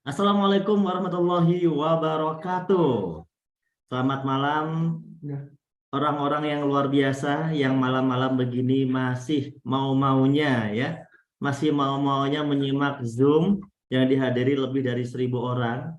Assalamualaikum warahmatullahi wabarakatuh. Selamat malam orang-orang yang luar biasa yang malam-malam begini masih mau-maunya ya. Masih mau-maunya menyimak Zoom yang dihadiri lebih dari 1.000 orang.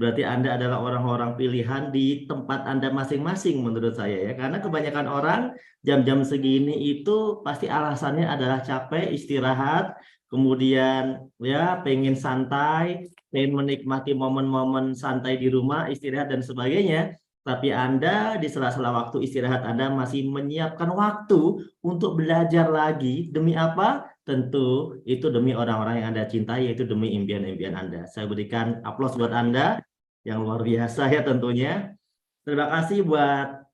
Berarti Anda adalah orang-orang pilihan di tempat Anda masing-masing menurut saya ya. Karena kebanyakan orang jam-jam segini itu pasti alasannya adalah capek, istirahat, kemudian ya pengen santai, pengen menikmati momen-momen santai di rumah, istirahat dan sebagainya. Tapi Anda di sela-sela waktu istirahat Anda masih menyiapkan waktu untuk belajar lagi. Demi apa? Tentu itu demi orang-orang yang Anda cintai, yaitu demi impian-impian Anda. Saya berikan aplaus buat Anda yang luar biasa ya tentunya. Terima kasih buat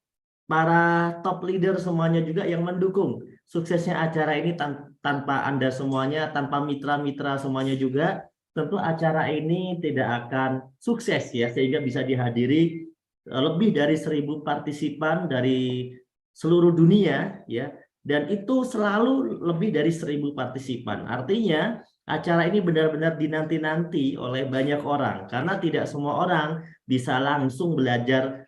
para top leader semuanya juga yang mendukung suksesnya acara ini. Tanpa Anda semuanya, tanpa mitra-mitra semuanya juga, tentu acara ini tidak akan sukses ya, sehingga bisa dihadiri lebih dari 1.000 partisipan dari seluruh dunia ya, dan itu selalu lebih dari 1.000 partisipan. Artinya acara ini benar-benar dinanti-nanti oleh banyak orang karena tidak semua orang bisa langsung belajar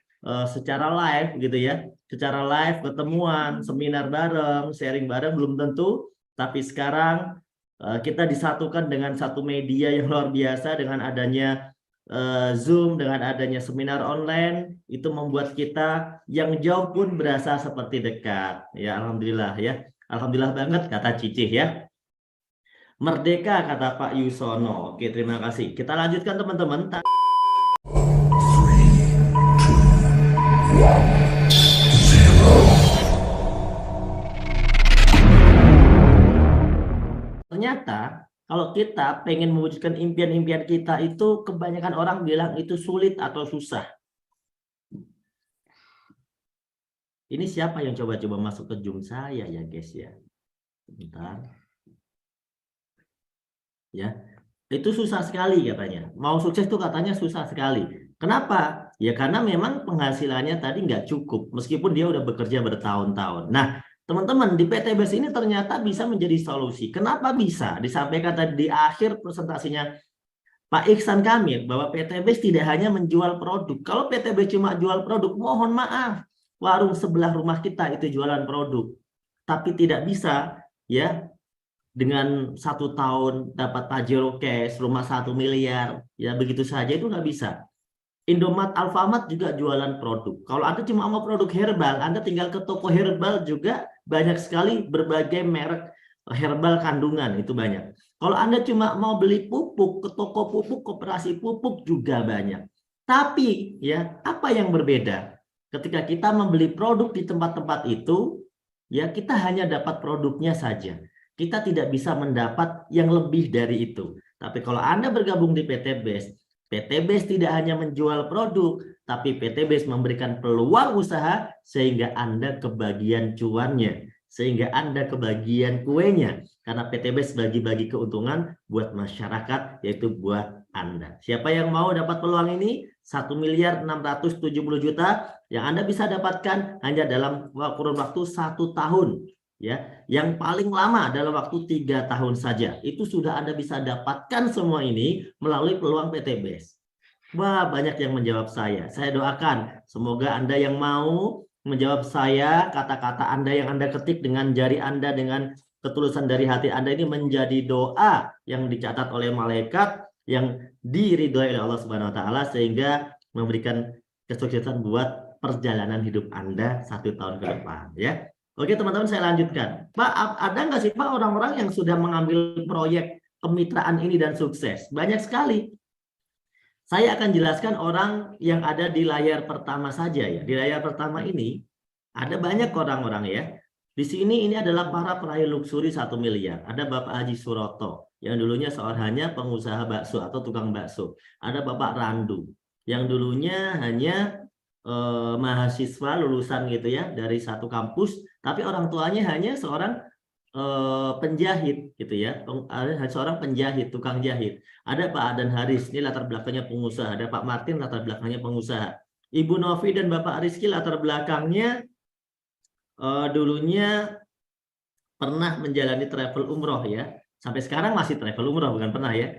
secara live gitu ya. Secara live, ketemuan, seminar bareng, sharing bareng belum tentu, tapi sekarang kita disatukan dengan satu media yang luar biasa dengan adanya Zoom, dengan adanya seminar online, itu membuat kita yang jauh pun berasa seperti dekat. Ya, alhamdulillah ya. Alhamdulillah banget kata Cicih ya. Merdeka kata Pak Yusono. Oke, terima kasih. Kita lanjutkan teman-teman. Ternyata kalau kita pengen mewujudkan impian-impian kita itu kebanyakan orang bilang itu sulit atau susah. Ini siapa yang coba-coba masuk ke Zoom saya ya guys ya. Sebentar. Ya. Itu susah sekali katanya. Mau sukses tuh katanya susah sekali. Kenapa? Ya karena memang penghasilannya tadi nggak cukup. Meskipun dia udah bekerja bertahun-tahun. Nah, teman-teman di PTBS ini ternyata bisa menjadi solusi. Kenapa bisa? Disampaikan tadi di akhir presentasinya Pak Iksan Kamil bahwa PTBS tidak hanya menjual produk. Kalau PTBS cuma jual produk, mohon maaf. Warung sebelah rumah kita itu jualan produk. Tapi tidak bisa ya dengan 1 tahun dapat Pajero cash, rumah 1 miliar, ya begitu saja itu nggak bisa. Indomaret, Alfamart juga jualan produk. Kalau Anda cuma mau produk herbal, Anda tinggal ke toko herbal juga banyak sekali berbagai merek herbal kandungan, itu banyak. Kalau Anda cuma mau beli pupuk, ke toko pupuk, koperasi pupuk juga banyak. Tapi ya, apa yang berbeda? Ketika kita membeli produk di tempat-tempat itu, ya kita hanya dapat produknya saja. Kita tidak bisa mendapat yang lebih dari itu. Tapi kalau Anda bergabung di PTBS, PTBS tidak hanya menjual produk, tapi PTBS memberikan peluang usaha sehingga Anda kebagian cuannya, sehingga Anda kebagian kuenya. Karena PTBS bagi-bagi keuntungan buat masyarakat, yaitu buat Anda. Siapa yang mau dapat peluang ini? 1.670.000.000 yang Anda bisa dapatkan hanya dalam kurun waktu 1 tahun. Ya, yang paling lama dalam waktu 3 tahun saja. Itu sudah Anda bisa dapatkan semua ini melalui peluang PTBS. Wah, banyak yang menjawab saya. Saya doakan semoga Anda yang mau menjawab saya, kata-kata Anda yang Anda ketik dengan jari Anda, dengan ketulusan dari hati Anda ini menjadi doa yang dicatat oleh malaikat, yang diridhoi oleh Allah Subhanahu wa taala, sehingga memberikan kesuksesan buat perjalanan hidup Anda 1 tahun ke depan ya. Oke teman-teman, saya lanjutkan. Pak, ada nggak sih Pak orang-orang yang sudah mengambil proyek kemitraan ini dan sukses? Banyak sekali. Saya akan jelaskan orang yang ada di layar pertama saja ya. Di layar pertama ini ada banyak orang-orang ya. Di sini ini adalah para peraih luksuri 1 miliar. Ada Bapak Haji Suroto yang dulunya hanya pengusaha bakso atau tukang bakso. Ada Bapak Randu yang dulunya hanya mahasiswa lulusan gitu ya dari satu kampus, tapi orang tuanya hanya seorang penjahit gitu ya, seorang penjahit, tukang jahit. Ada Pak Adan Haris, ini latar belakangnya pengusaha. Ada Pak Martin, latar belakangnya pengusaha. Ibu Novi dan Bapak Rizky latar belakangnya dulunya pernah menjalani travel umroh ya. Sampai sekarang masih travel umroh, bukan pernah ya.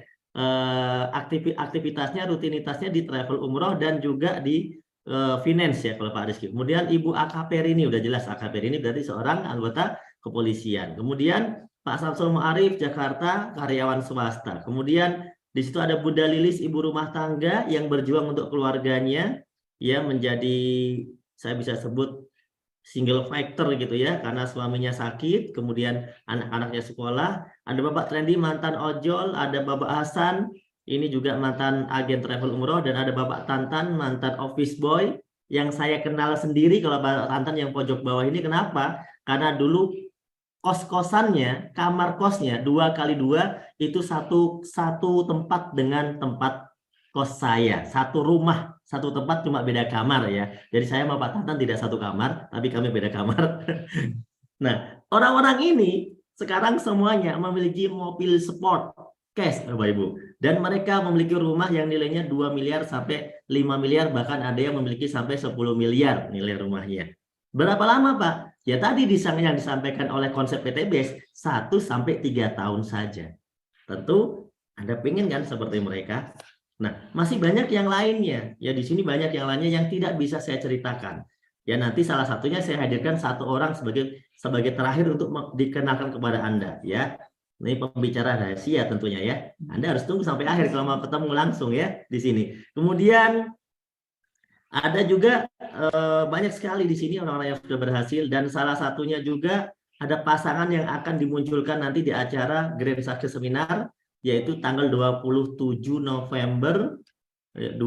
aktivitasnya, rutinitasnya di travel umroh dan juga di finance ya kalau Pak Rizky. Kemudian Ibu AKP Rini, udah jelas AKP Rini berarti seorang anggota kepolisian. Kemudian Pak Samsul Ma'arif Jakarta, karyawan swasta. Kemudian di situ ada Bunda Lilis, ibu rumah tangga yang berjuang untuk keluarganya, ya menjadi, saya bisa sebut single factor gitu ya, karena suaminya sakit, kemudian anak-anaknya sekolah. Ada Bapak Trendy mantan ojol, ada Bapak Hasan, ini juga mantan agen travel umroh, dan ada Bapak Tantan mantan office boy yang saya kenal sendiri. Kalau Bapak Tantan yang pojok bawah ini, kenapa? Karena dulu kos-kosannya, kamar kosnya 2x2 itu satu tempat dengan tempat kos saya, satu rumah, satu tempat, cuma beda kamar ya. Jadi saya sama Pak Tantan tidak satu kamar, tapi kami beda kamar. Nah, orang-orang ini sekarang semuanya memiliki mobil sport cash, Bapak Ibu. Dan mereka memiliki rumah yang nilainya 2 miliar sampai 5 miliar, bahkan ada yang memiliki sampai 10 miliar nilai rumahnya. Berapa lama, Pak? Ya tadi yang disampaikan oleh konsep PTBS 1-3 tahun saja. Tentu Anda pengen kan seperti mereka? Nah, masih banyak yang lainnya. Ya di sini banyak yang lainnya yang tidak bisa saya ceritakan. Ya nanti salah satunya saya hadirkan satu orang sebagai terakhir untuk dikenalkan kepada Anda ya. Ini pembicara rahasia tentunya ya. Anda harus tunggu sampai akhir kalau mau ketemu langsung ya di sini. Kemudian ada juga banyak sekali di sini orang-orang yang sudah berhasil, dan salah satunya juga ada pasangan yang akan dimunculkan nanti di acara Grand Success Seminar, yaitu tanggal 27 November 2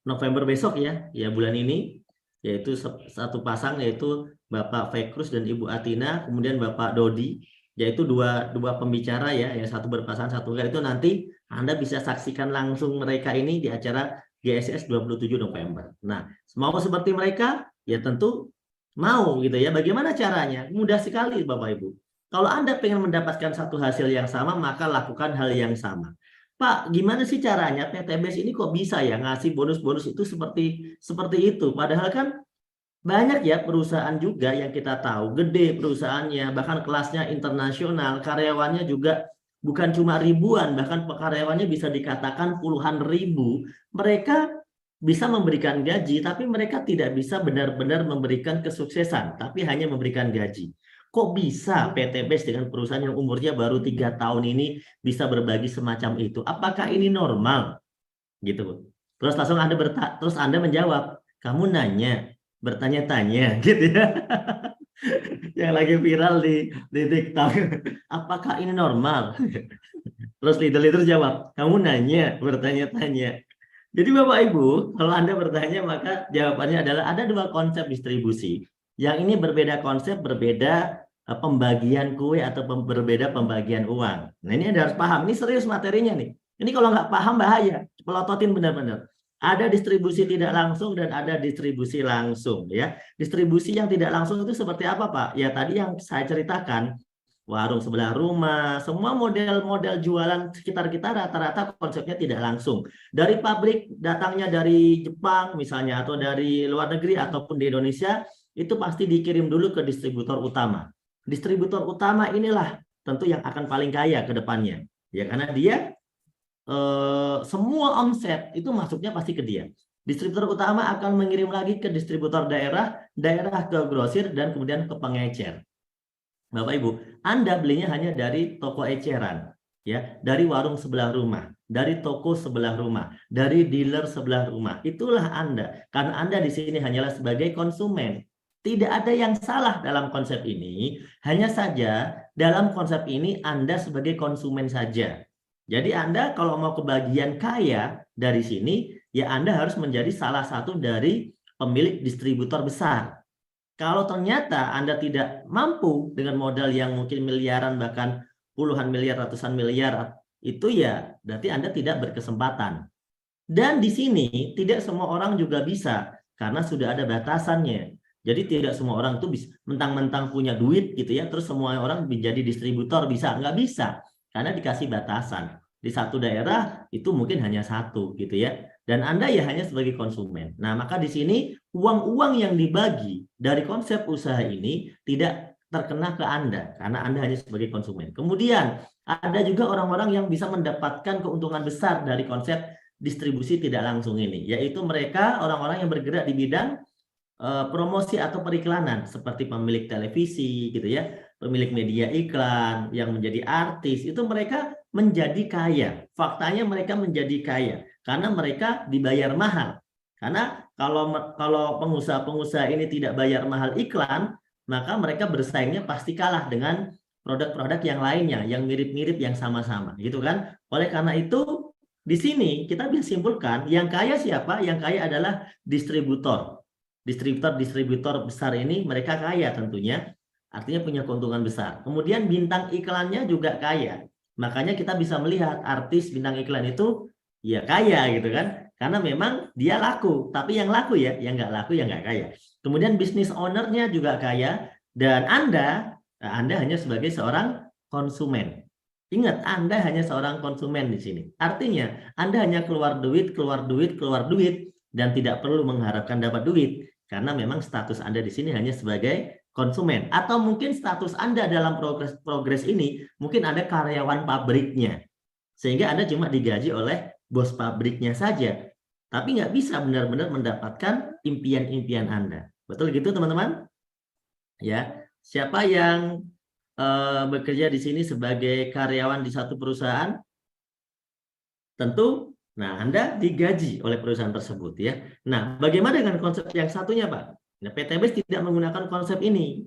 November besok ya bulan ini, yaitu satu pasang yaitu Bapak Fekrus dan Ibu Atina, kemudian Bapak Dodi, yaitu dua pembicara ya, yang satu berpasangan satu enggak. Itu nanti Anda bisa saksikan langsung mereka ini di acara GSS 27 November. Nah, mau seperti mereka ya tentu mau gitu ya. Bagaimana caranya? Mudah sekali Bapak Ibu. Kalau Anda pengen mendapatkan satu hasil yang sama, maka lakukan hal yang sama. Pak, gimana sih caranya PTBS ini kok bisa ya ngasih bonus-bonus itu seperti itu? Padahal kan banyak ya perusahaan juga yang kita tahu, gede perusahaannya, bahkan kelasnya internasional, karyawannya juga bukan cuma ribuan, bahkan karyawannya bisa dikatakan puluhan ribu. Mereka bisa memberikan gaji, tapi mereka tidak bisa benar-benar memberikan kesuksesan, tapi hanya memberikan gaji. Kok bisa PTBS dengan perusahaan yang umurnya baru 3 tahun ini bisa berbagi semacam itu? Apakah ini normal? Gitu. Terus langsung terus Anda menjawab, kamu nanya, bertanya-tanya gitu ya. Yang lagi viral di TikTok. Apakah ini normal? Terus leader jawab, kamu nanya, bertanya-tanya. Jadi Bapak Ibu, kalau Anda bertanya maka jawabannya adalah ada dua konsep distribusi. Yang ini berbeda konsep, berbeda pembagian kue atau berbeda pembagian uang. Nah ini Anda harus paham, ini serius materinya nih. Ini kalau nggak paham bahaya, pelototin benar-benar. Ada distribusi tidak langsung dan ada distribusi langsung ya. Distribusi yang tidak langsung itu seperti apa Pak? Ya tadi yang saya ceritakan, warung sebelah rumah, semua model-model jualan sekitar kita rata-rata konsepnya tidak langsung. Dari pabrik datangnya dari Jepang misalnya atau dari luar negeri ataupun di Indonesia, itu pasti dikirim dulu ke distributor utama. Distributor utama inilah tentu yang akan paling kaya ke depannya. Ya karena dia semua omset itu masuknya pasti ke dia. Distributor utama akan mengirim lagi ke distributor daerah, daerah ke grosir, dan kemudian ke pengecer. Bapak Ibu, Anda belinya hanya dari toko eceran, ya, dari warung sebelah rumah, dari toko sebelah rumah, dari dealer sebelah rumah. Itulah Anda, karena Anda di sini hanyalah sebagai konsumen. Tidak ada yang salah dalam konsep ini, hanya saja dalam konsep ini Anda sebagai konsumen saja. Jadi Anda kalau mau kebagian kaya dari sini, ya Anda harus menjadi salah satu dari pemilik distributor besar. Kalau ternyata Anda tidak mampu dengan modal yang mungkin miliaran, bahkan puluhan miliar, ratusan miliar, itu ya berarti Anda tidak berkesempatan. Dan di sini tidak semua orang juga bisa, karena sudah ada batasannya. Jadi tidak semua orang itu bisa mentang-mentang punya duit gitu ya, terus semua orang menjadi distributor bisa. Nggak bisa, karena dikasih batasan. Di satu daerah itu mungkin hanya satu gitu ya. Dan Anda ya hanya sebagai konsumen. Nah, maka di sini uang-uang yang dibagi dari konsep usaha ini tidak terkena ke Anda karena Anda hanya sebagai konsumen. Kemudian ada juga orang-orang yang bisa mendapatkan keuntungan besar dari konsep distribusi tidak langsung ini, yaitu mereka orang-orang yang bergerak di bidang promosi atau periklanan seperti pemilik televisi gitu ya, pemilik media iklan, yang menjadi artis, itu mereka menjadi kaya. Faktanya mereka menjadi kaya karena mereka dibayar mahal. Karena kalau pengusaha-pengusaha ini tidak bayar mahal iklan, maka mereka bersaingnya pasti kalah dengan produk-produk yang lainnya, yang mirip-mirip, yang sama-sama, gitu kan? Oleh karena itu, di sini kita bisa simpulkan, yang kaya siapa? Yang kaya adalah distributor. Distributor besar ini mereka kaya tentunya, artinya punya keuntungan besar. Kemudian bintang iklannya juga kaya. Makanya kita bisa melihat artis bintang iklan itu ya kaya gitu kan. Karena memang dia laku, tapi yang laku ya, yang nggak laku ya nggak kaya. Kemudian bisnis ownernya juga kaya, dan Anda hanya sebagai seorang konsumen. Ingat, Anda hanya seorang konsumen di sini. Artinya, Anda hanya keluar duit, dan tidak perlu mengharapkan dapat duit. Karena memang status Anda di sini hanya sebagai konsumen. Atau mungkin status Anda dalam progres ini, mungkin Anda karyawan pabriknya. Sehingga Anda cuma digaji oleh bos pabriknya saja. Tapi nggak bisa benar-benar mendapatkan impian-impian Anda. Betul gitu teman-teman? Ya, siapa yang bekerja di sini sebagai karyawan di satu perusahaan? Tentu, nah Anda digaji oleh perusahaan tersebut ya. Nah, bagaimana dengan konsep yang satunya, Pak? Nah, PTBS tidak menggunakan konsep ini,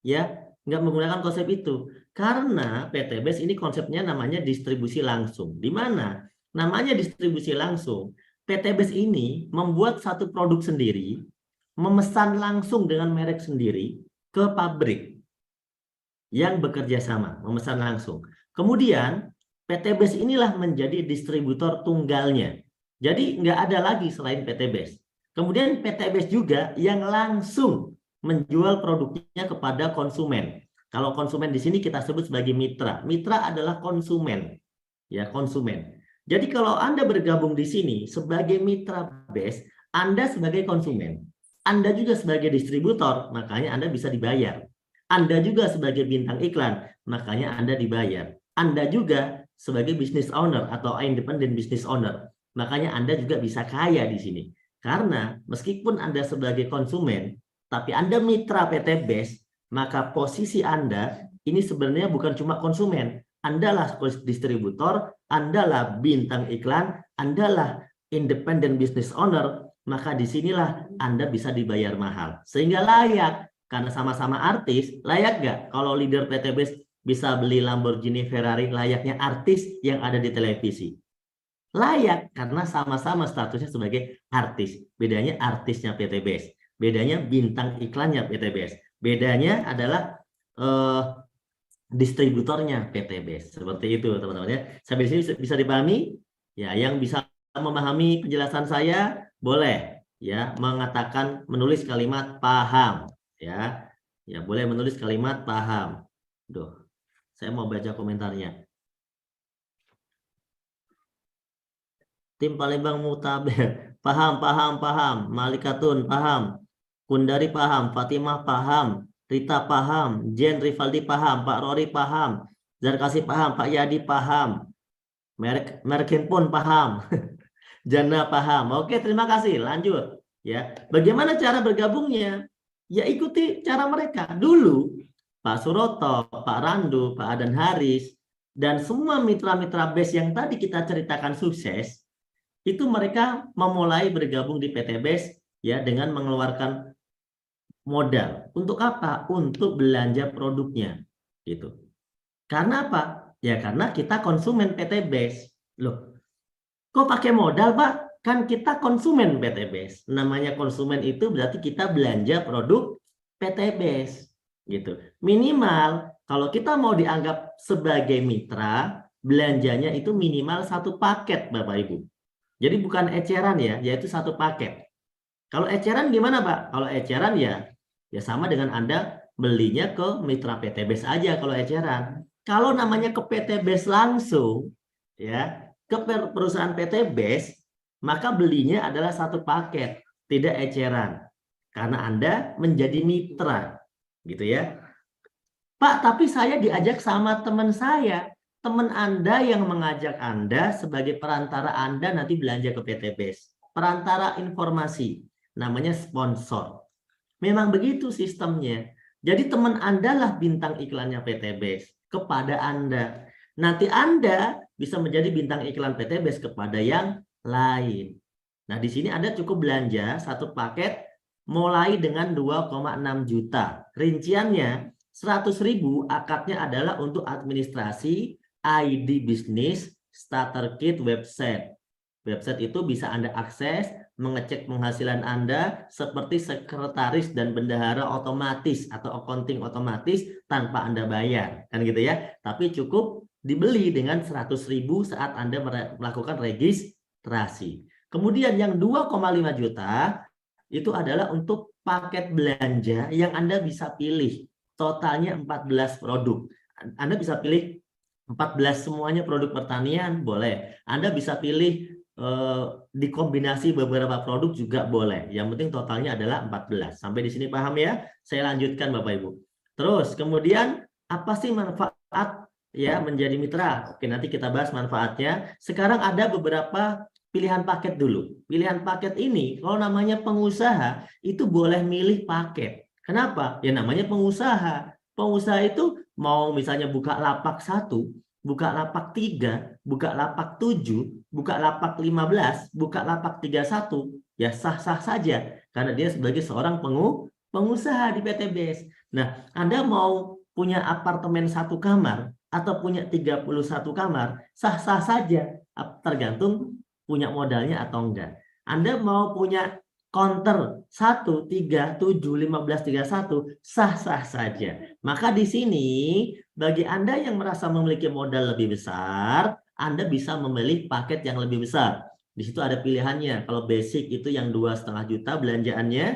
ya, nggak menggunakan konsep itu. Karena PTBS ini konsepnya namanya distribusi langsung. Di mana namanya distribusi langsung, PTBS ini membuat satu produk sendiri, memesan langsung dengan merek sendiri ke pabrik yang bekerja sama, memesan langsung. Kemudian PTBS inilah menjadi distributor tunggalnya. Jadi nggak ada lagi selain PTBS. Kemudian PTBS juga yang langsung menjual produknya kepada konsumen. Kalau konsumen di sini kita sebut sebagai mitra. Mitra adalah konsumen, ya konsumen. Jadi kalau Anda bergabung di sini sebagai mitra BES, Anda sebagai konsumen, Anda juga sebagai distributor, makanya Anda bisa dibayar. Anda juga sebagai bintang iklan, makanya Anda dibayar. Anda juga sebagai business owner atau independent business owner, makanya Anda juga bisa kaya di sini. Karena meskipun Anda sebagai konsumen, tapi Anda mitra PTBS, maka posisi Anda ini sebenarnya bukan cuma konsumen. Anda lah distributor, Anda lah bintang iklan, Anda lah independent business owner, maka disinilah Anda bisa dibayar mahal. Sehingga layak, karena sama-sama artis, layak nggak kalau leader PTBS bisa beli Lamborghini Ferrari layaknya artis yang ada di televisi? Layak, karena sama-sama statusnya sebagai artis. Bedanya artisnya PTBS, bedanya bintang iklannya PTBS, bedanya adalah distributornya PTBS. Seperti itu teman-teman ya. Sampai di sini bisa dipahami? Ya, yang bisa memahami penjelasan saya boleh ya mengatakan, menulis kalimat paham ya. Ya, boleh menulis kalimat paham. Duh, saya mau baca komentarnya. Tim Palembang Mutaber, paham. Malikatun, paham. Kundari, paham. Fatimah, paham. Rita, paham. Jen Rivaldi, paham. Pak Rory, paham. Zarkasi, paham. Pak Yadi, paham. Merek handphone, paham. Jana, paham. Oke, terima kasih. Lanjut. Ya, bagaimana cara bergabungnya? Ya, ikuti cara mereka. Dulu, Pak Suroto, Pak Randu, Pak Adan Haris, dan semua mitra-mitra BES yang tadi kita ceritakan sukses, itu mereka memulai bergabung di PTBS ya dengan mengeluarkan modal. Untuk apa? Untuk belanja produknya. Gitu. Karena apa? Ya karena kita konsumen PTBS. Loh, kok pakai modal, Pak? Kan kita konsumen PTBS. Namanya konsumen itu berarti kita belanja produk PTBS. Gitu. Minimal kalau kita mau dianggap sebagai mitra, belanjanya itu minimal satu paket, Bapak Ibu. Jadi bukan eceran ya, yaitu satu paket. Kalau eceran gimana, Pak? Kalau eceran ya sama dengan Anda belinya ke mitra PTBS aja kalau eceran. Kalau namanya ke PTBS langsung, ya ke perusahaan PTBS, maka belinya adalah satu paket, tidak eceran. Karena Anda menjadi mitra, gitu ya. Pak, tapi saya diajak sama teman saya. Teman Anda yang mengajak Anda sebagai perantara Anda nanti belanja ke PT BES. Perantara informasi, namanya sponsor. Memang begitu sistemnya. Jadi teman Anda lah bintang iklannya PT BES kepada Anda. Nanti Anda bisa menjadi bintang iklan PT BES kepada yang lain. Nah, di sini Anda cukup belanja satu paket mulai dengan 2,6 juta. Rinciannya 100.000 akadnya adalah untuk administrasi, ID bisnis, starter kit, website. Website itu bisa Anda akses, mengecek penghasilan Anda seperti sekretaris dan bendahara otomatis atau accounting otomatis tanpa Anda bayar. Kan gitu ya. Tapi cukup dibeli dengan 100.000 saat Anda melakukan registrasi. Kemudian yang 2,5 juta itu adalah untuk paket belanja yang Anda bisa pilih. Totalnya 14 produk. Anda bisa pilih 14 semuanya produk pertanian, boleh. Anda bisa pilih dikombinasi beberapa produk juga boleh. Yang penting totalnya adalah 14. Sampai di sini paham ya? Saya lanjutkan Bapak Ibu. Terus kemudian apa sih manfaat ya menjadi mitra? Oke, nanti kita bahas manfaatnya. Sekarang ada beberapa pilihan paket dulu. Pilihan paket ini kalau namanya pengusaha itu boleh milih paket. Kenapa? Ya namanya pengusaha. Pengusaha itu mau misalnya buka lapak 1, buka lapak 3, buka lapak 7, buka lapak 15, buka lapak 31, ya sah-sah saja karena dia sebagai seorang pengusaha di PT BES. Nah, Anda mau punya apartemen 1 kamar atau punya 31 kamar, sah-sah saja, tergantung punya modalnya atau enggak. Anda mau punya counter 1, 3, 7, 15, 31, sah-sah saja. Maka di sini bagi Anda yang merasa memiliki modal lebih besar, Anda bisa memilih paket yang lebih besar. Di situ ada pilihannya. Kalau basic itu yang 2,5 juta belanjaannya,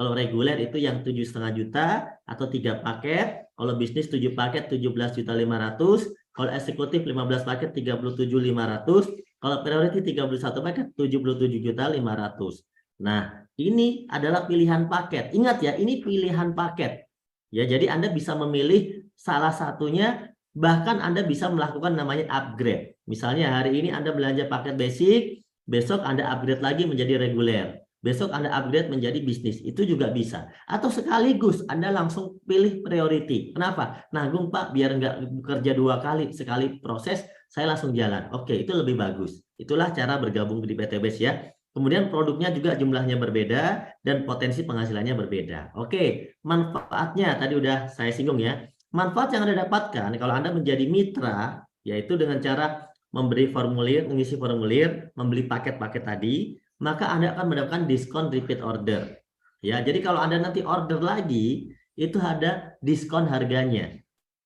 kalau reguler itu yang 7,5 juta atau 3 paket, kalau bisnis 7 paket 17.500.000, kalau eksekutif 15 paket 37.500, kalau priority 31 paket 77.500.000. Nah, ini adalah pilihan paket. Ingat ya, ini pilihan paket. Ya, jadi Anda bisa memilih salah satunya, bahkan Anda bisa melakukan namanya upgrade. Misalnya hari ini Anda belanja paket basic, besok Anda upgrade lagi menjadi reguler. Besok Anda upgrade menjadi bisnis. Itu juga bisa. Atau sekaligus Anda langsung pilih priority. Kenapa? Nanggung Pak, biar nggak bekerja 2 kali. Sekali proses, saya langsung jalan. Oke, itu lebih bagus. Itulah cara bergabung di PT BES ya. Kemudian produknya juga jumlahnya berbeda dan potensi penghasilannya berbeda. Oke, manfaatnya tadi udah saya singgung ya. Manfaat yang Anda dapatkan kalau Anda menjadi mitra, yaitu dengan cara memberi formulir, mengisi formulir, membeli paket-paket tadi, maka Anda akan mendapatkan diskon repeat order. Ya, jadi kalau Anda nanti order lagi, itu ada diskon harganya.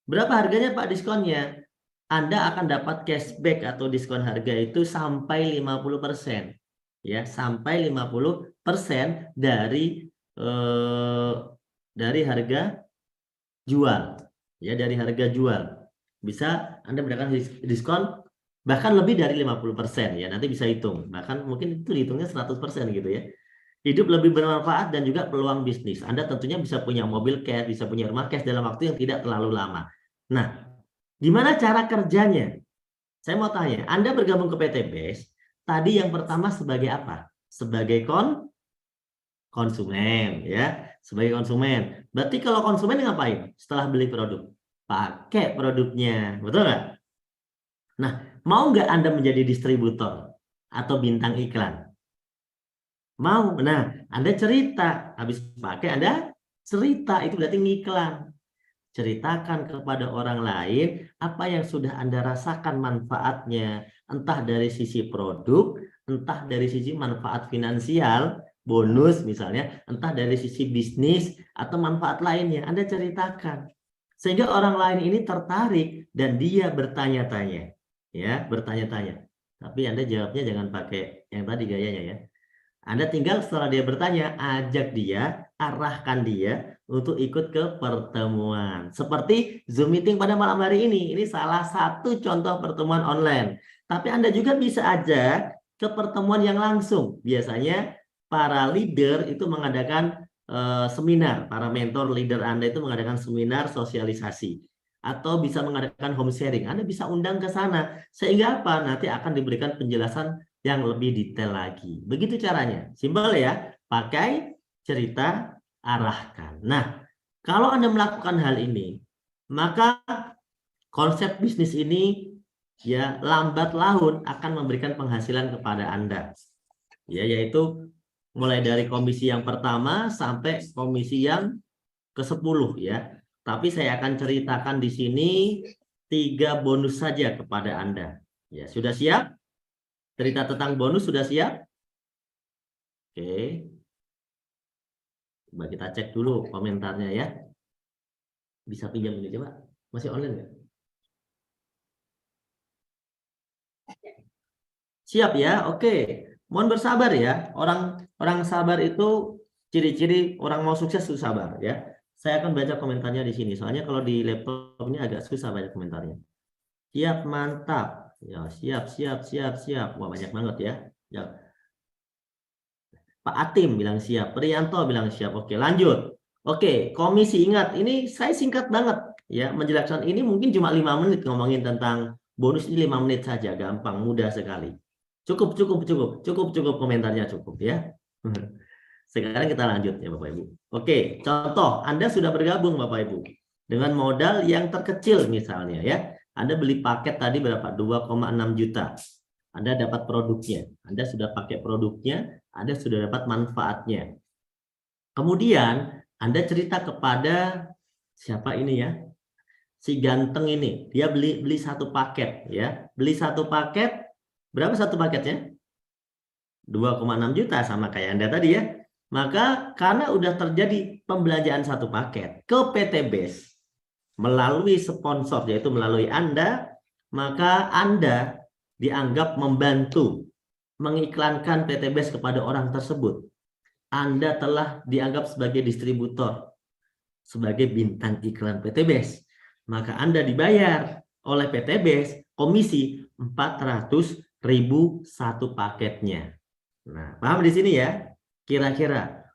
Berapa harganya Pak diskonnya? Anda akan dapat cashback atau diskon harga itu sampai 50%. Ya, sampai 50% dari harga jual. Ya, dari harga jual. Bisa Anda mendapatkan diskon bahkan lebih dari 50% ya. Nanti bisa hitung. Bahkan mungkin itu dihitungnya 100% gitu ya. Hidup lebih bermanfaat dan juga peluang bisnis. Anda tentunya bisa punya mobil cash, bisa punya rumah cash dalam waktu yang tidak terlalu lama. Nah, gimana cara kerjanya? Saya mau tanya, Anda bergabung ke PT BES, tadi yang pertama sebagai apa? Sebagai konsumen, ya, sebagai konsumen. Berarti kalau konsumen ngapain? Setelah beli produk, pakai produknya, betul nggak? Nah, mau nggak Anda menjadi distributor atau bintang iklan? Mau. Nah, Anda cerita, habis pakai Anda cerita, itu berarti ngiklan. Ceritakan kepada orang lain apa yang sudah Anda rasakan manfaatnya, entah dari sisi produk, entah dari sisi manfaat finansial, bonus misalnya, entah dari sisi bisnis atau manfaat lainnya. Anda ceritakan sehingga orang lain ini tertarik dan dia bertanya-tanya, ya, bertanya-tanya. Tapi Anda jawabnya jangan pakai yang tadi gayanya ya. Anda tinggal setelah dia bertanya, ajak dia, arahkan dia untuk ikut ke pertemuan. Seperti Zoom meeting pada malam hari ini. Ini salah satu contoh pertemuan online. Tapi Anda juga bisa ajak ke pertemuan yang langsung. Biasanya para leader itu mengadakan seminar. Para mentor leader Anda itu mengadakan seminar sosialisasi. Atau bisa mengadakan home sharing. Anda bisa undang ke sana. Sehingga apa? Nanti akan diberikan penjelasan yang lebih detail lagi. Begitu caranya. Simpel ya. Pakai cerita, arahkan. Nah, kalau Anda melakukan hal ini, maka konsep bisnis ini ya lambat laun akan memberikan penghasilan kepada Anda. Ya, yaitu mulai dari komisi yang pertama sampai komisi yang ke-10 ya. Tapi saya akan ceritakan di sini 3 bonus saja kepada Anda. Ya, sudah siap? Cerita tentang bonus sudah siap? Oke. Coba kita cek dulu komentarnya ya. Bisa pinjam ini coba. Masih online nggak? Siap ya? Oke. Mohon bersabar ya. Orang sabar itu ciri-ciri orang mau sukses itu sabar ya. Saya akan baca komentarnya di sini. Soalnya kalau di laptop ini agak susah baca komentarnya. Siap, mantap. Ya, siap. Wah, banyak banget ya. Ya. Pak Atim bilang siap, Priyanto bilang siap. Oke, lanjut. Oke, komisi, ingat, ini saya singkat banget ya menjelaskan ini, mungkin cuma 5 menit ngomongin tentang bonus ini, 5 menit saja, gampang, mudah sekali. Cukup komentarnya cukup ya. Sekarang kita lanjut ya Bapak Ibu. Oke, contoh Anda sudah bergabung Bapak Ibu dengan modal yang terkecil misalnya ya. Anda beli paket tadi berapa? 2,6 juta. Anda dapat produknya, Anda sudah pakai produknya, Anda sudah dapat manfaatnya. Kemudian Anda cerita kepada siapa ini ya? Si ganteng ini, dia beli satu paket ya. Beli satu paket, berapa satu paketnya? 2,6 juta sama kayak Anda tadi ya. Maka karena udah terjadi pembelanjaan satu paket ke PT BES melalui sponsor yaitu melalui Anda, maka Anda dianggap membantu mengiklankan PT BES kepada orang tersebut. Anda telah dianggap sebagai distributor, sebagai bintang iklan PT BES. Maka Anda dibayar oleh PT BES komisi 400.000 satu paketnya. Nah, paham di sini ya? Kira-kira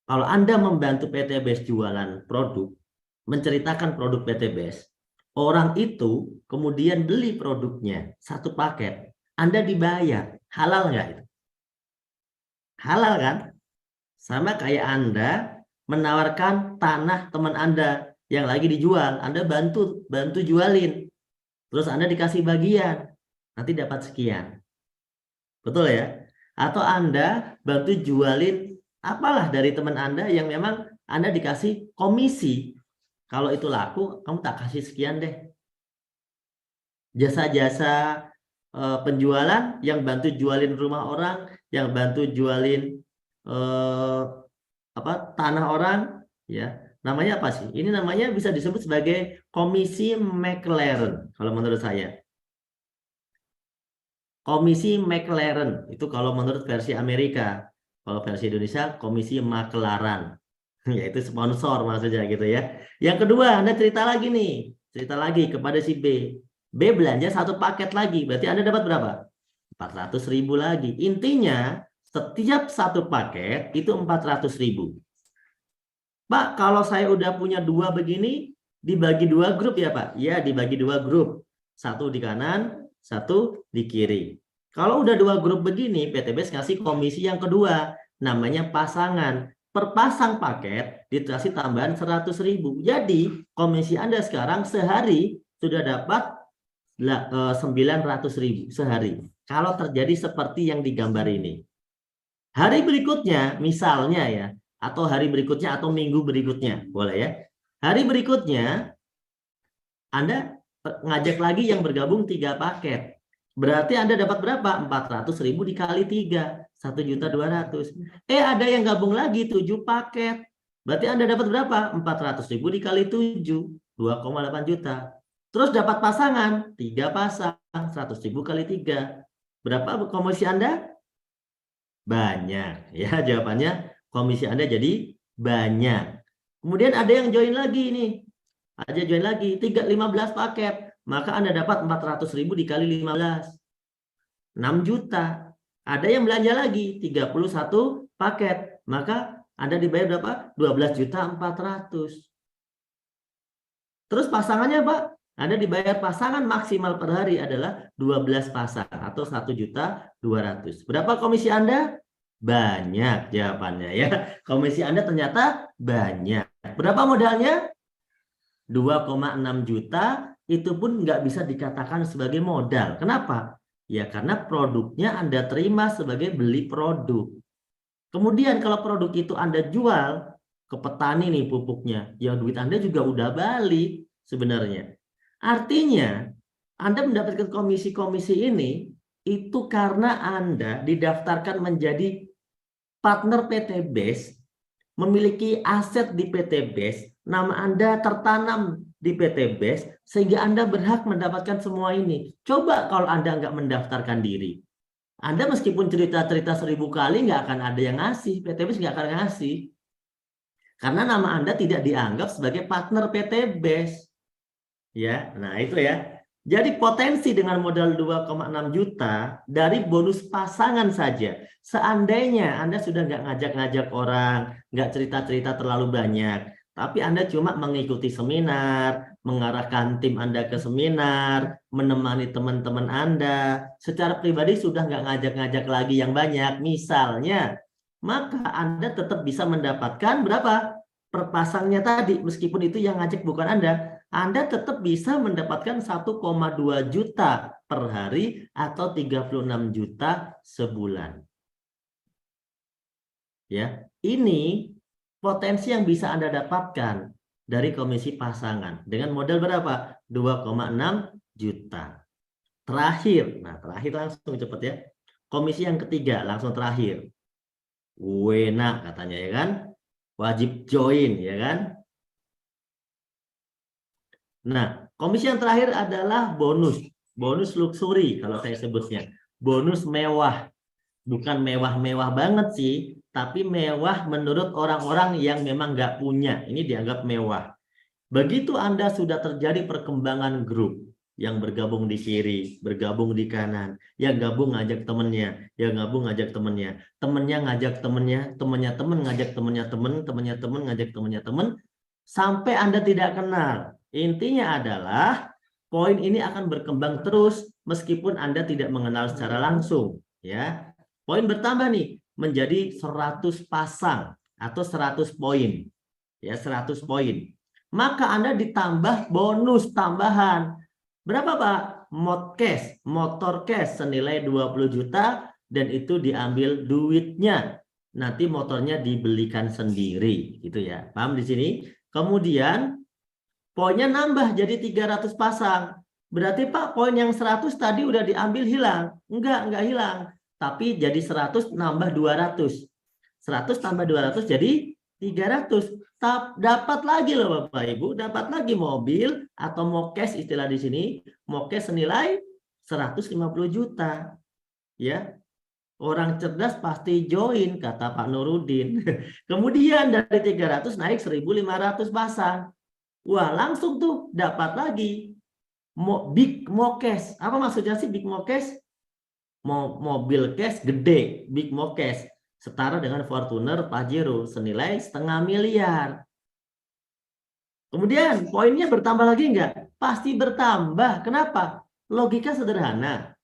kalau Anda membantu PT BES jualan produk, menceritakan produk PT BES, orang itu kemudian beli produknya satu paket, Anda dibayar. Halal nggak itu? Halal kan? Sama kayak Anda menawarkan tanah teman Anda yang lagi dijual, Anda bantu jualin. Terus Anda dikasih bagian, nanti dapat sekian. Betul ya? Atau Anda bantu jualin apalah dari teman Anda yang memang Anda dikasih komisi. Kalau itu laku, kamu tak kasih sekian deh. Jasa-jasa penjualan yang bantu jualin rumah orang, yang bantu jualin tanah orang, ya namanya apa sih? Ini namanya bisa disebut sebagai komisi McLaren kalau menurut saya. Komisi McLaren itu kalau menurut versi Amerika. Kalau versi Indonesia komisi Maklaran. Yaitu sponsor maksudnya gitu ya. Yang kedua, Anda cerita lagi nih. Cerita lagi kepada si B. B belanja satu paket lagi. Berarti Anda dapat berapa? 400.000 lagi. Intinya setiap satu paket itu 400.000. Pak, kalau saya udah punya 2 begini, dibagi 2 grup ya Pak? Ya, dibagi 2 grup. Satu di kanan, satu di kiri. Kalau udah 2 grup begini, PT BES ngasih komisi yang kedua, namanya pasangan. Per pasang paket dikasih tambahan 100.000. Jadi komisi Anda sekarang sehari sudah dapat 900.000 sehari. Kalau terjadi seperti yang digambar ini. Hari berikutnya, misalnya ya, atau hari berikutnya atau minggu berikutnya, boleh ya. Hari berikutnya, Anda ngajak lagi yang bergabung 3 paket. Berarti Anda dapat berapa? 400.000 dikali 3, 1.200.000. Ada yang gabung lagi 7 paket. Berarti Anda dapat berapa? 400.000 dikali 7, 2,8 juta. Terus dapat pasangan, 3 pasang, 100.000 kali 3. Berapa komisi Anda? Banyak. Ya, jawabannya komisi Anda jadi banyak. Kemudian ada yang join lagi nih. Ada join lagi 15 paket. Maka Anda dapat 400.000 dikali 15. 6 juta. Ada yang belanja lagi 31 paket. Maka Anda dibayar berapa? 12.400.000. Terus pasangannya, Pak? Anda dibayar pasangan maksimal per hari adalah 12 pasang atau 1.200.000. Berapa komisi Anda? Banyak jawabannya ya. Komisi Anda ternyata banyak. Berapa modalnya? 2,6 juta, itu pun nggak bisa dikatakan sebagai modal. Kenapa? Ya karena produknya Anda terima sebagai beli produk. Kemudian kalau produk itu Anda jual ke petani nih pupuknya, ya duit Anda juga udah balik sebenarnya. Artinya Anda mendapatkan komisi-komisi ini itu karena Anda didaftarkan menjadi partner PT BES, memiliki aset di PT BES, nama Anda tertanam di PT BES, sehingga Anda berhak mendapatkan semua ini. Coba kalau Anda nggak mendaftarkan diri. Anda meskipun cerita-cerita 1000 kali nggak akan ada yang ngasih, PT BES nggak akan ngasih. Karena nama Anda tidak dianggap sebagai partner PT BES. Ya, nah itu ya. Jadi potensi dengan modal 2,6 juta dari bonus pasangan saja. Seandainya Anda sudah nggak ngajak-ngajak orang, nggak cerita-cerita terlalu banyak, tapi Anda cuma mengikuti seminar, mengarahkan tim Anda ke seminar, menemani teman-teman Anda, secara pribadi sudah nggak ngajak-ngajak lagi yang banyak, misalnya, maka Anda tetap bisa mendapatkan berapa? Per pasangnya tadi, meskipun itu yang ngajak bukan Anda tetap bisa mendapatkan 1,2 juta per hari atau 36 juta sebulan. Ya, ini potensi yang bisa Anda dapatkan dari komisi pasangan dengan modal berapa? 2,6 juta. Terakhir, nah terakhir langsung cepat ya. Komisi yang ketiga langsung terakhir. Wena katanya ya kan? Wajib join ya kan? Nah, komisi yang terakhir adalah bonus. Bonus luxury kalau saya sebutnya. Bonus mewah. Bukan mewah-mewah banget sih, tapi mewah menurut orang-orang yang memang nggak punya. Ini dianggap mewah. Begitu Anda sudah terjadi perkembangan grup, yang bergabung di kiri, bergabung di kanan, yang gabung ngajak temennya, yang gabung ngajak temennya, temennya ngajak temennya, temennya temen ngajak temennya temen, temennya temen ngajak temennya temen, sampai Anda tidak kenal. Intinya adalah poin ini akan berkembang terus meskipun Anda tidak mengenal secara langsung. Ya, poin bertambah nih menjadi 100 pasang atau 100 poin. Ya, 100 poin. Maka Anda ditambah bonus tambahan. Berapa, Pak? Modcash, motor cash senilai 20 juta dan itu diambil duitnya. Nanti motornya dibelikan sendiri, gitu ya. Paham di sini? Kemudian poinnya nambah jadi 300 pasang. Berarti Pak, poin yang 100 tadi udah diambil hilang. Enggak hilang. Tapi jadi 100 nambah 200. 100 tambah 200 jadi 300. Dapat lagi loh Bapak Ibu, dapat lagi mobil atau mokes istilah di sini, mokes senilai 150 juta. Ya. Orang cerdas pasti join kata Pak Nurudin. Kemudian dari 300 naik 1.500 pasang. Wah, langsung tuh dapat lagi big mokes. Apa maksudnya sih big mokes? Mobil cash gede, big mokes. Setara dengan Fortuner Pajero senilai 0,5 miliar. Kemudian poinnya bertambah lagi enggak? Pasti bertambah. Kenapa? Logika sederhana.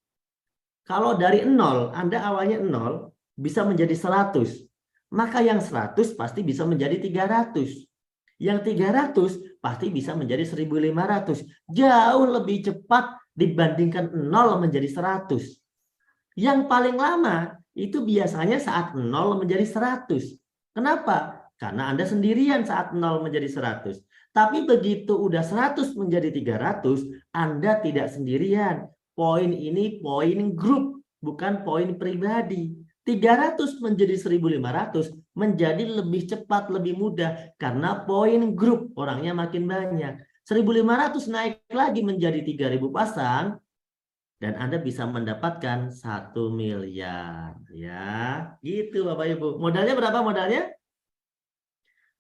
Kalau dari 0, Anda awalnya 0, bisa menjadi 100. Maka yang 100 pasti bisa menjadi 300. Yang 300 pasti bisa menjadi 1.500. Jauh lebih cepat dibandingkan 0 menjadi 100. Yang paling lama itu biasanya saat 0 menjadi 100. Kenapa? Karena Anda sendirian saat 0 menjadi 100. Tapi begitu udah 100 menjadi 300, Anda tidak sendirian. Poin ini poin grup, bukan poin pribadi. 300 menjadi 1.500 menjadi lebih cepat, lebih mudah. Karena poin grup, orangnya makin banyak. 1.500 naik lagi menjadi 3.000 pasang, dan Anda bisa mendapatkan 1 miliar. Ya, gitu Bapak Ibu. Modalnya berapa modalnya?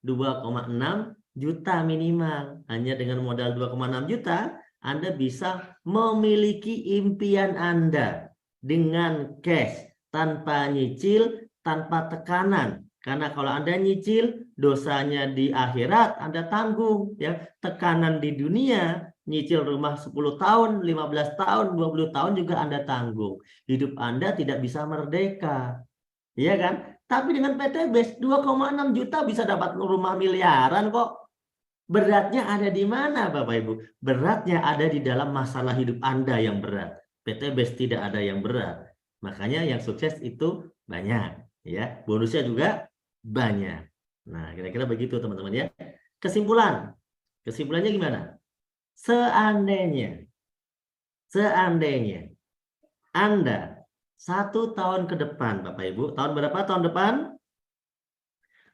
2,6 juta minimal. Hanya dengan modal 2,6 juta, Anda bisa memiliki impian Anda dengan cash, tanpa nyicil, tanpa tekanan. Karena kalau Anda nyicil, dosanya di akhirat Anda tanggung. Ya, tekanan di dunia, nyicil rumah 10 tahun, 15 tahun, 20 tahun juga Anda tanggung. Hidup Anda tidak bisa merdeka. Iya kan? Tapi dengan PTBS 2,6 juta bisa dapat rumah miliaran kok. Beratnya ada di mana Bapak Ibu? Beratnya ada di dalam masalah hidup Anda yang berat. PTBS tidak ada yang berat. Makanya yang sukses itu banyak. Ya, bonusnya juga banyak. Nah, kira-kira begitu teman-teman ya. Kesimpulannya gimana? Seandainya Anda 1 tahun ke depan, Bapak Ibu, tahun berapa tahun depan?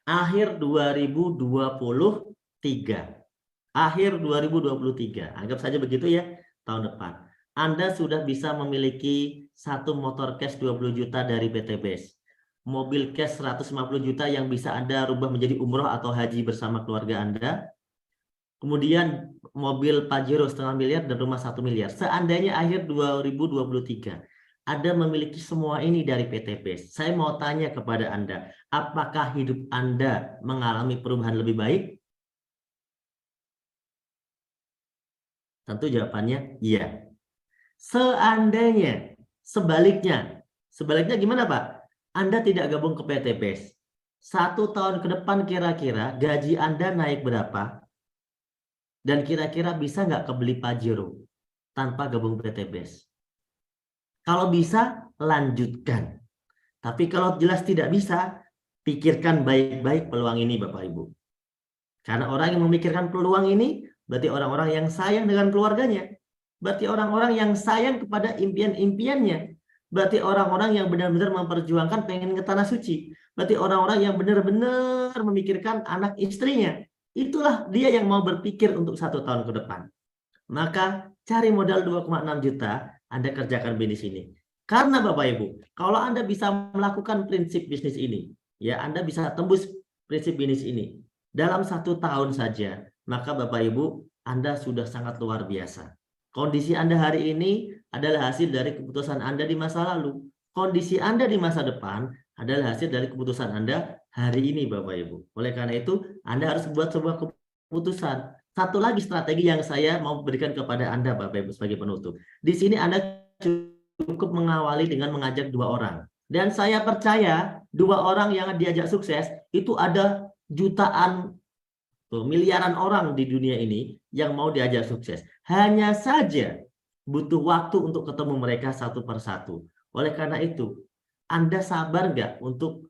Akhir 2023. Akhir 2023. Anggap saja begitu ya, tahun depan. Anda sudah bisa memiliki satu motor cash 20 juta dari PTBS. Mobil cash 150 juta yang bisa Anda rubah menjadi umroh atau haji bersama keluarga Anda. Kemudian mobil Pajero 0,5 miliar dan rumah 1 miliar. Seandainya akhir 2023 Anda memiliki semua ini dari PTBS. Saya mau tanya kepada Anda, apakah hidup Anda mengalami perubahan lebih baik? Tentu jawabannya iya. Seandainya sebaliknya gimana Pak? Anda tidak gabung ke PTBS. 1 tahun ke depan kira-kira gaji Anda naik berapa? Dan kira-kira bisa nggak kebeli Pajero tanpa gabung PTBS? Kalau bisa, lanjutkan. Tapi kalau jelas tidak bisa, pikirkan baik-baik peluang ini Bapak Ibu. Karena orang yang memikirkan peluang ini, berarti orang-orang yang sayang dengan keluarganya. Berarti orang-orang yang sayang kepada impian-impiannya. Berarti orang-orang yang benar-benar memperjuangkan pengen ke tanah suci. Berarti orang-orang yang benar-benar memikirkan anak istrinya. Itulah dia yang mau berpikir untuk 1 tahun ke depan. Maka cari modal 2,6 juta, Anda kerjakan bisnis ini. Karena Bapak Ibu, kalau Anda bisa melakukan prinsip bisnis ini, ya Anda bisa tembus prinsip bisnis ini dalam 1 tahun saja, maka Bapak Ibu, Anda sudah sangat luar biasa. Kondisi Anda hari ini adalah hasil dari keputusan Anda di masa lalu. Kondisi Anda di masa depan adalah hasil dari keputusan Anda hari ini, Bapak Ibu. Oleh karena itu, Anda harus buat sebuah keputusan. Satu lagi strategi yang saya mau berikan kepada Anda, Bapak Ibu, sebagai penutup. Di sini Anda cukup mengawali dengan mengajak 2 orang. Dan saya percaya 2 orang yang diajak sukses itu ada jutaan, miliaran orang di dunia ini yang mau diajak sukses. Hanya saja butuh waktu untuk ketemu mereka satu persatu. Oleh karena itu, Anda sabar nggak untuk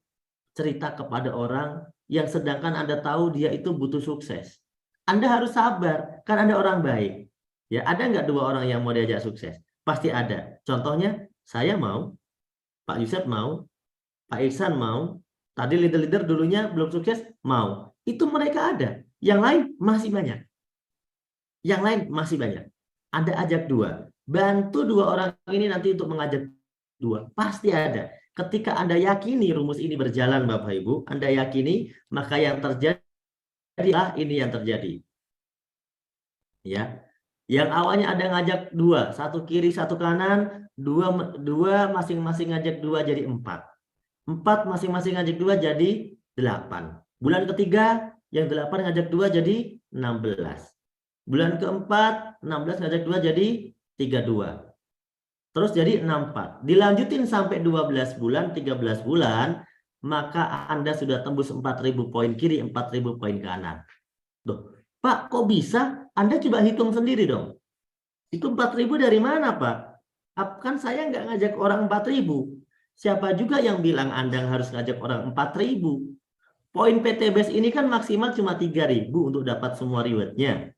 cerita kepada orang yang sedangkan Anda tahu dia itu butuh sukses? Anda harus sabar, kan Anda orang baik. Ya, ada nggak 2 orang yang mau diajak sukses? Pasti ada. Contohnya, saya mau, Pak Yusuf mau, Pak Iksan mau, tadi leader-leader dulunya belum sukses, mau. Itu mereka ada. Yang lain masih banyak. Yang lain masih banyak. Anda ajak 2. Bantu 2 orang ini nanti untuk mengajak 2. Pasti ada. Ketika Anda yakini rumus ini berjalan Bapak Ibu, Anda yakini, maka yang terjadi ini yang terjadi. Ya. Yang awalnya Anda ngajak 2, 1 kiri, 1 kanan, 2 masing-masing ngajak 2 jadi 4. 4 masing-masing ngajak 2 jadi 8. Bulan ketiga yang 8 ngajak 2 jadi 16. Bulan keempat 16 ngajak 2 jadi 32. Terus jadi 64. Dilanjutin sampai 12 bulan, 13 bulan, maka Anda sudah tembus 4.000 poin kiri, 4.000 poin kanan. Tuh, Pak, kok bisa? Anda coba hitung sendiri dong. Itu 4.000 dari mana, Pak? Kan saya nggak ngajak orang 4.000. Siapa juga yang bilang Anda harus ngajak orang 4.000? Poin PTBS ini kan maksimal cuma 3.000 untuk dapat semua rewardnya.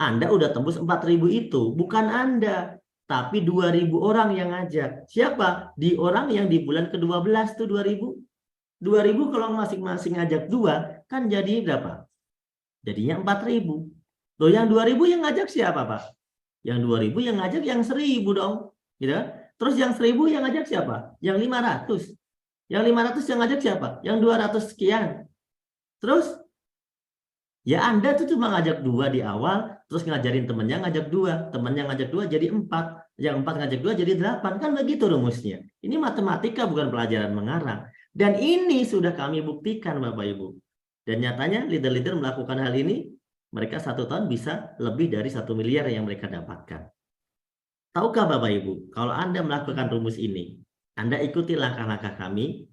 Anda udah tembus 4.000 itu. Bukan Anda, tapi 2.000 orang yang ngajak. Siapa? Di orang yang di bulan ke-12 tuh 2.000. 2.000 kalau masing-masing ngajak 2, kan jadi berapa? Jadinya 4.000. Loh, yang 2.000 yang ngajak siapa, Pak? Yang 2.000 yang ngajak yang 1.000 dong. Gitu. Terus yang 1.000 yang ngajak siapa? Yang 500. Yang 500 yang ngajak siapa? Yang 200 sekian. Terus ya Anda tuh cuma ngajak 2 di awal, terus ngajarin temennya ngajak 2, temennya ngajak 2 jadi 4, yang 4 ngajak 2 jadi 8, kan begitu rumusnya. Ini matematika bukan pelajaran mengarang. Dan ini sudah kami buktikan Bapak Ibu. Dan nyatanya leader-leader melakukan hal ini, mereka 1 tahun bisa lebih dari 1 miliar yang mereka dapatkan. Tahukah Bapak Ibu, kalau Anda melakukan rumus ini, Anda ikuti langkah-langkah kami,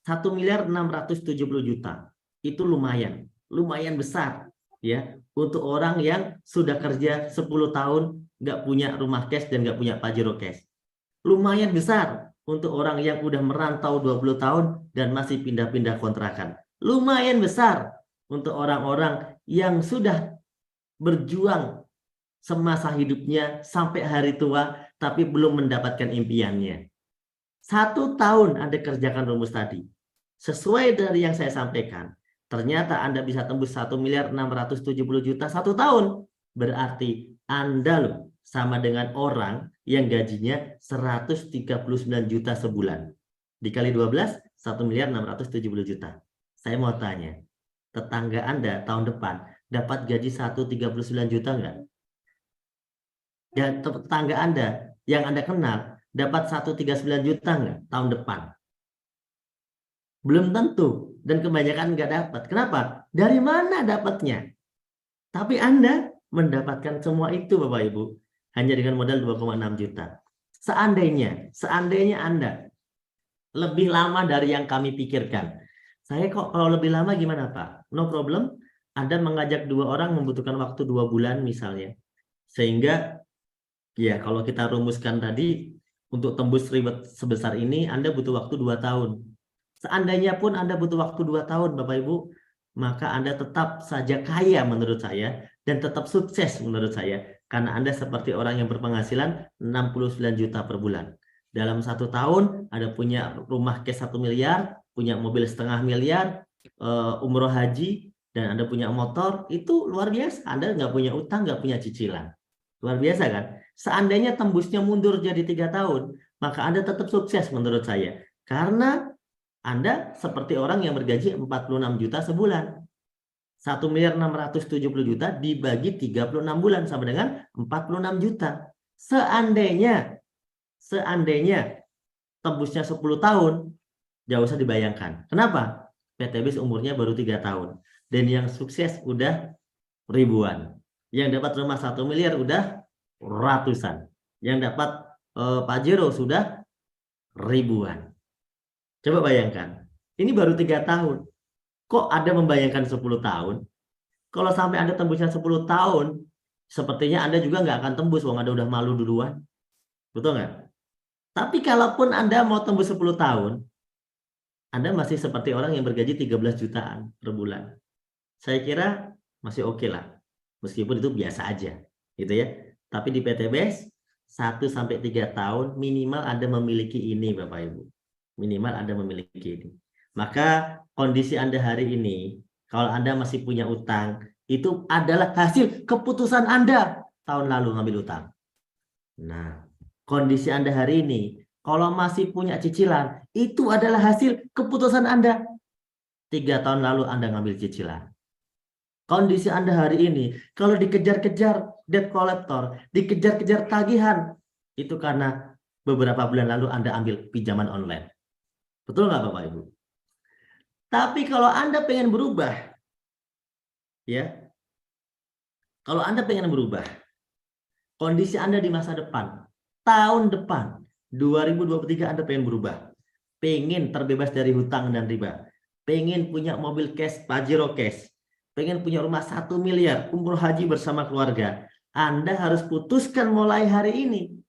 1.670.000.000 itu lumayan besar ya untuk orang yang sudah kerja 10 tahun nggak punya rumah cash dan nggak punya Pajero cash. Lumayan besar untuk orang yang udah merantau 20 tahun dan masih pindah-pindah kontrakan. Lumayan besar untuk orang-orang yang sudah berjuang semasa hidupnya sampai hari tua tapi belum mendapatkan impiannya. 1 tahun Anda kerjakan rumus tadi. Sesuai dari yang saya sampaikan, ternyata Anda bisa tembus 1.670.000.000 1 tahun. Berarti Anda loh sama dengan orang yang gajinya 139 juta sebulan. Dikali 12, 1.670.000.000. Saya mau tanya, tetangga Anda tahun depan dapat gaji 139 juta enggak? Dan tetangga Anda yang Anda kenal dapat 139 juta enggak tahun depan? Belum tentu, dan kebanyakan nggak dapat. Kenapa? Dari mana dapatnya? Tapi Anda mendapatkan semua itu Bapak Ibu hanya dengan modal 2,6 juta. Seandainya Anda lebih lama dari yang kami pikirkan. Saya kok kalau lebih lama gimana Pak? No problem. Anda mengajak 2 orang membutuhkan waktu 2 bulan misalnya. Sehingga ya kalau kita rumuskan tadi untuk tembus ribet sebesar ini Anda butuh waktu 2 tahun. Seandainya pun Anda butuh waktu 2 tahun Bapak Ibu, maka Anda tetap saja kaya menurut saya dan tetap sukses menurut saya. Karena Anda seperti orang yang berpenghasilan 69 juta per bulan. Dalam 1 tahun Anda punya rumah cash 1 miliar, punya mobil setengah miliar, umroh haji, dan Anda punya motor, itu luar biasa. Anda nggak punya utang, nggak punya cicilan. Luar biasa kan? Seandainya tembusnya mundur jadi 3 tahun, maka Anda tetap sukses menurut saya. Karena Anda seperti orang yang bergaji 46 juta sebulan. 1.670.000.000 dibagi 36 bulan sama dengan 46 juta. Seandainya tembusnya 10 tahun, jauh usah dibayangkan. Kenapa? PTBS umurnya baru 3 tahun. Dan yang sukses udah ribuan. Yang dapat rumah 1 miliar udah ratusan. Yang dapat Pajero sudah ribuan. Coba bayangkan, ini baru 3 tahun. Kok Anda membayangkan 10 tahun? Kalau sampai Anda tembusnya 10 tahun, sepertinya Anda juga nggak akan tembus, wong Anda udah malu duluan. Betul nggak? Tapi kalaupun Anda mau tembus 10 tahun, Anda masih seperti orang yang bergaji 13 jutaan per bulan. Saya kira masih oke lah. Meskipun itu biasa aja. Gitu ya. Tapi di PTBS, 1-3 tahun minimal Anda memiliki ini Bapak Ibu. Minimal Anda memiliki ini. Maka kondisi Anda hari ini, kalau Anda masih punya utang, itu adalah hasil keputusan Anda tahun lalu ngambil utang. Nah, kondisi Anda hari ini, kalau masih punya cicilan, itu adalah hasil keputusan Anda. 3 tahun lalu Anda ngambil cicilan. Kondisi Anda hari ini, kalau dikejar-kejar debt collector, dikejar-kejar tagihan, itu karena beberapa bulan lalu Anda ambil pinjaman online. Betul nggak Bapak Ibu? Tapi kalau Anda pengen berubah, ya, kalau Anda pengen berubah, kondisi Anda di masa depan, tahun depan, 2023 Anda pengen berubah, pengen terbebas dari hutang dan riba, pengen punya mobil cash, Pajero cash, pengen punya rumah 1 miliar, umroh haji bersama keluarga, Anda harus putuskan mulai hari ini.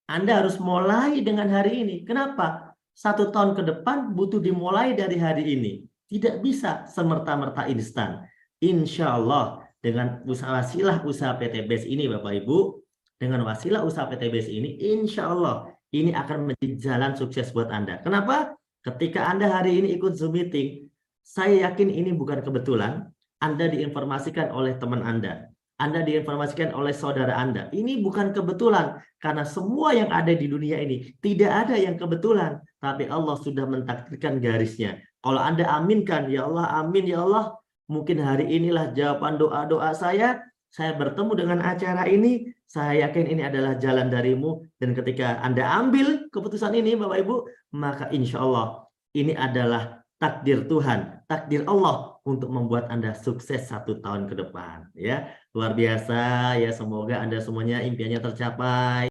Anda harus mulai dengan hari ini. Kenapa? 1 tahun ke depan butuh dimulai dari hari ini. Tidak bisa semerta-merta instan. Insya Allah dengan wasilah usaha PTBS ini Bapak Ibu, dengan wasilah usaha PTBS ini, insya Allah ini akan menjadi jalan sukses buat Anda. Kenapa? Ketika Anda hari ini ikut Zoom meeting, saya yakin ini bukan kebetulan. Anda diinformasikan oleh teman Anda. Anda diinformasikan oleh saudara Anda. Ini bukan kebetulan. Karena semua yang ada di dunia ini tidak ada yang kebetulan. Tapi Allah sudah mentakdirkan garisnya. Kalau Anda aminkan, ya Allah, amin ya Allah. Mungkin hari inilah jawaban doa-doa saya. Saya bertemu dengan acara ini. Saya yakin ini adalah jalan darimu. Dan ketika Anda ambil keputusan ini Bapak Ibu, maka insya Allah ini adalah takdir Tuhan, takdir Allah untuk membuat Anda sukses 1 tahun ke depan. Ya, luar biasa ya. Semoga Anda semuanya impiannya tercapai.